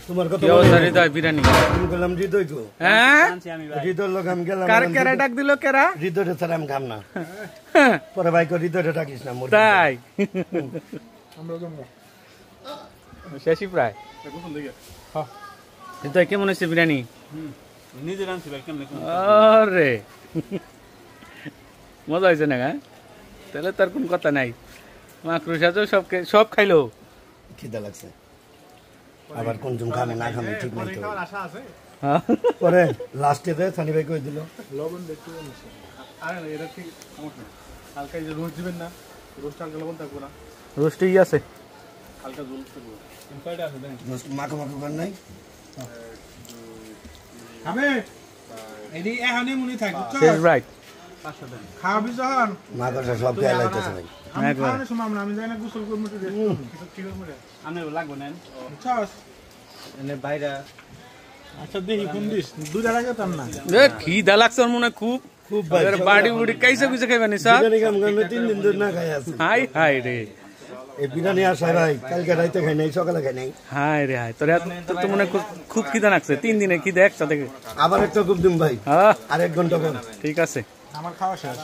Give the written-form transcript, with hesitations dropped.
তোমার কত হৃদয় বিরিয়ানি আমি বললাম হৃদয় গো হ্যাঁ হৃদয় লোক আমি গেলাম কেরা ডাক দিল কেরা হৃদয়টা ছাড়া আমি খাম না পরে ভাই হৃদয়টা ডাকিস না তাই শেষই প্রায় হৃদয় কেমন হয়েছে বিরিয়ানি নিজে রাঁধছি ভাই কেমন আরে মজা হয়েছে না হ্যাঁ তাহলে তার কোন কথা নাই মাকরুসা তো সব খাইলো খিদা লাগছে আবার কোন জন খাবে না খাবে ঠিক নাই তো আশা আছে পরে লাস্টে দে সানি ভাই কই দিল লবণ দেখতে বলছে আরে এটা ঠিক সমস্যা হালকা যে রোজ দিবেন না রোজ হালকা লবণ থাকবে না রোস্টই আছে হালকা জল থাকবে কয়টা আছে দেন দোস্ত মাখো মাখো কর নাই খাবে এডি এখনই মুনি থাক শেষ রাইট খাবি যখন মাকড়সা সব খেয়ে লাইতেছে ভাই আমি খাওয়ানোর সময় আমি যাই না গোসল করবো ঠিক আছে আমি লাগবো না এনে বাইরে আচ্ছা দেখি কোন দিস দুধ আগে তার না খিদা লাগছে মনে খুব খুব ভাই বাড়ি বুড়ি কাইসা কুইসা খাইবানি সব বিরিয়ানি কাম করলে 3 দিন ধরে না খাই আছে হাই হাই রে এই বিরিয়ানি আসাই ভাই কালকে রাইতে খাই নাই সকালে খাই নাই হাই রে হাই তোর তো মনে খুব খিদা লাগছে 3 দিনে খিদা একসাথে আবার একটা খুব দিন ভাই হ্যাঁ আর 1 ঘন্টা পর ঠিক আছে আমার খাওয়া শেষ